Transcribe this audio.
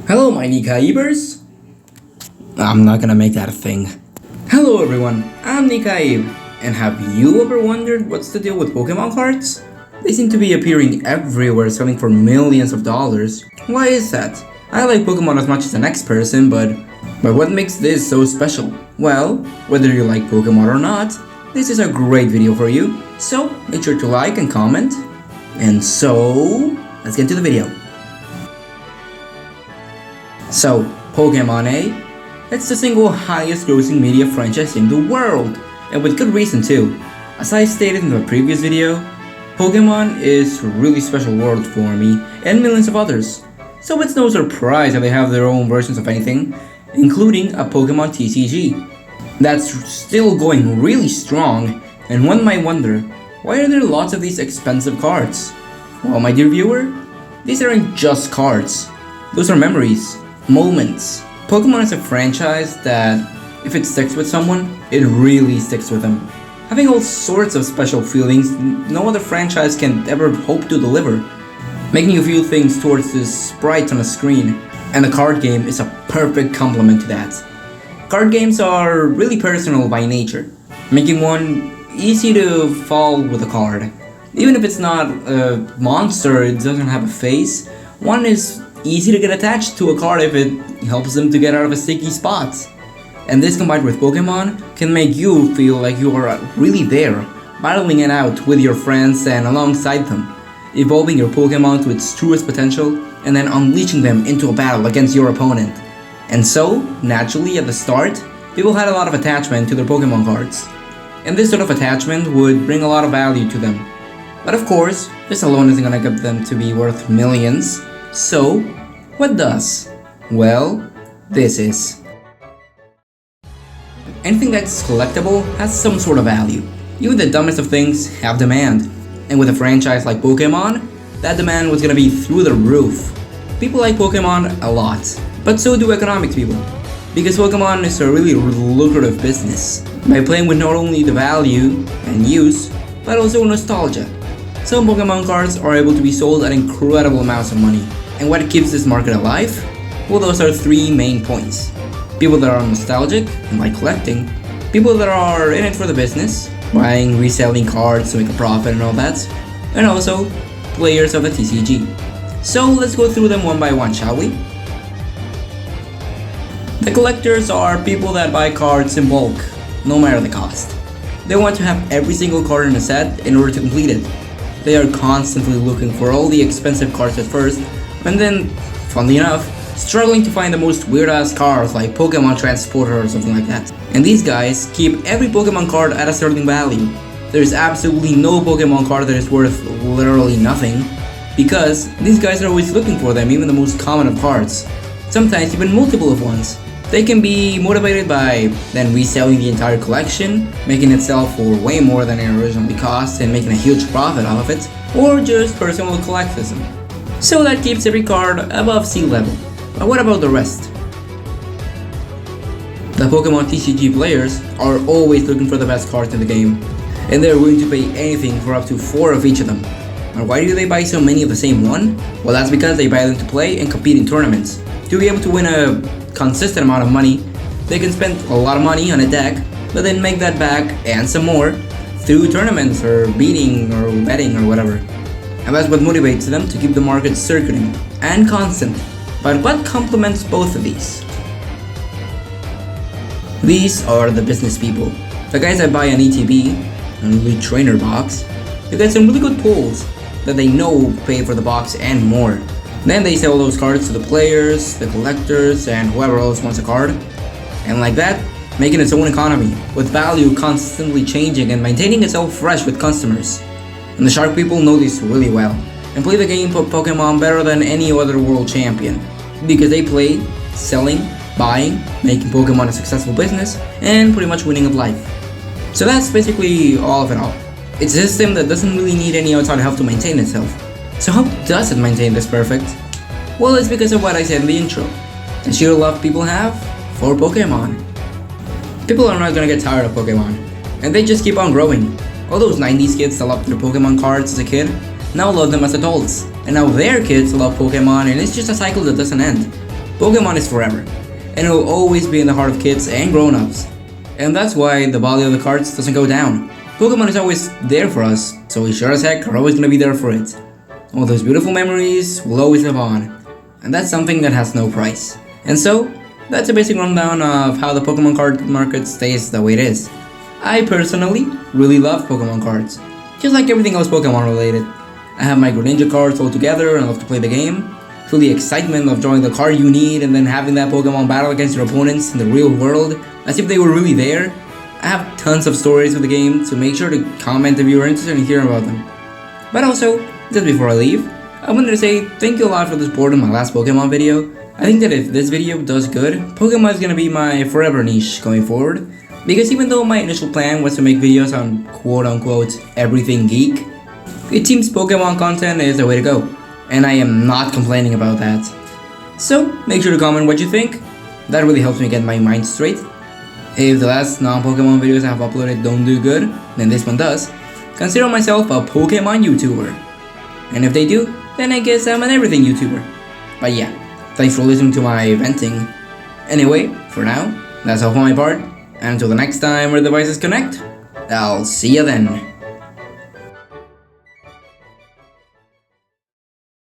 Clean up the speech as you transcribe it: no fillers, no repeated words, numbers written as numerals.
Hello, my Nikaibers. I'm not gonna make that a thing. Hello, everyone. I'm Nikaib. And have you ever wondered what's the deal with Pokemon cards? They seem to be appearing everywhere, selling for millions of dollars. Why is that? I like Pokemon as much as the next person, but what makes this so special? Well, whether you like Pokemon or not, this is a great video for you. So make sure to like and comment. And so, let's get into the video. So, Pokemon, eh? It's the single highest grossing media franchise in the world, and with good reason too. As I stated in the previous video, Pokemon is a really special world for me and millions of others. So it's no surprise that they have their own versions of anything, including a Pokemon TCG. That's still going really strong, and one might wonder, why are there lots of these expensive cards? Well, my dear viewer, these aren't just cards. Those are memories, moments. Pokemon is a franchise that, if it sticks with someone, it really sticks with them. Having all sorts of special feelings no other franchise can ever hope to deliver. Making you feel things towards the sprites on a screen. And the card game is a perfect complement to that. Card games are really personal by nature, making one easy to fall with a card. Even if it's not a monster, it doesn't have a face, one is easy to get attached to a card if it helps them to get out of a sticky spot. And this combined with Pokemon can make you feel like you are really there, battling it out with your friends and alongside them, evolving your Pokemon to its truest potential and then unleashing them into a battle against your opponent. And so, naturally at the start, people had a lot of attachment to their Pokemon cards. And this sort of attachment would bring a lot of value to them. But of course, this alone isn't gonna get them to be worth millions. So, what does? Well, this is. Anything that's collectible has some sort of value. Even the dumbest of things have demand. And with a franchise like Pokemon, that demand was gonna be through the roof. People like Pokemon a lot, but so do economics people. Because Pokemon is a really lucrative business. By playing with not only the value and use, but also nostalgia. Some Pokemon cards are able to be sold at incredible amounts of money. And what keeps this market alive? Well, those are three main points. People that are nostalgic and like collecting. People that are in it for the business, buying, reselling cards to make a profit and all that. And also, players of the TCG. So let's go through them one by one, shall we? The collectors are people that buy cards in bulk, no matter the cost. They want to have every single card in a set in order to complete it. They are constantly looking for all the expensive cards at first, and then, funnily enough, struggling to find the most weird-ass cards like Pokemon Transporter or something like that. And these guys keep every Pokemon card at a certain value. There's absolutely no Pokemon card that is worth literally nothing, because these guys are always looking for them, even the most common of cards. Sometimes even multiple of ones. They can be motivated by then reselling the entire collection, making it sell for way more than it originally cost and making a huge profit off of it, or just personal collectism. So that keeps every card above sea level. But what about the rest? The Pokemon TCG players are always looking for the best cards in the game, and they're willing to pay anything for up to 4 of each of them. And why do they buy so many of the same one? Well, that's because they buy them to play and compete in tournaments. To be able to win a consistent amount of money, they can spend a lot of money on a deck, but then make that back and some more through tournaments or beating or betting or whatever. And that's what motivates them to keep the market circulating and constant. But what complements both of these? These are the business people. The guys that buy an ETB, an Elite Trainer box, they get some really good pulls that they know pay for the box and more. Then they sell those cards to the players, the collectors, and whoever else wants a card. And like that, making its own economy, with value constantly changing and maintaining itself fresh with customers. And the Shark people know this really well, and play the game of Pokemon better than any other world champion. Because they play, selling, buying, making Pokemon a successful business, and pretty much winning at life. So that's basically all of it all. It's a system that doesn't really need any outside help to maintain itself. So how does it maintain this perfect? Well, it's because of what I said in the intro. The sheer love people have for Pokemon. People are not gonna get tired of Pokemon, and they just keep on growing. All those 90s kids that loved their Pokemon cards as a kid now love them as adults, and now their kids love Pokemon, and it's just a cycle that doesn't end. Pokemon is forever, and it will always be in the heart of kids and grown-ups. And that's why the value of the cards doesn't go down. Pokemon is always there for us, so we sure as heck are always gonna be there for it. All those beautiful memories will always live on, and that's something that has no price. And so, that's a basic rundown of how the Pokemon card market stays the way it is. I personally really love Pokemon cards, just like everything else Pokemon related. I have my Greninja cards all together and love to play the game. Feel the excitement of drawing the card you need and then having that Pokemon battle against your opponents in the real world, as if they were really there. I have tons of stories with the game, so make sure to comment if you are interested in hearing about them. But also, just before I leave, I wanted to say thank you a lot for the support in my last Pokemon video. I think that if this video does good, Pokemon is gonna be my forever niche going forward. Because even though my initial plan was to make videos on quote-unquote everything geek, it seems Pokemon content is the way to go, and I am not complaining about that. So, make sure to comment what you think. That really helps me get my mind straight. If the last non-Pokemon videos I have uploaded don't do good, then this one does, consider myself a Pokemon YouTuber. And if they do, then I guess I'm an everything YouTuber. But yeah, thanks for listening to my venting. Anyway, for now, that's all for my part. And until the next time our devices connect, I'll see you then.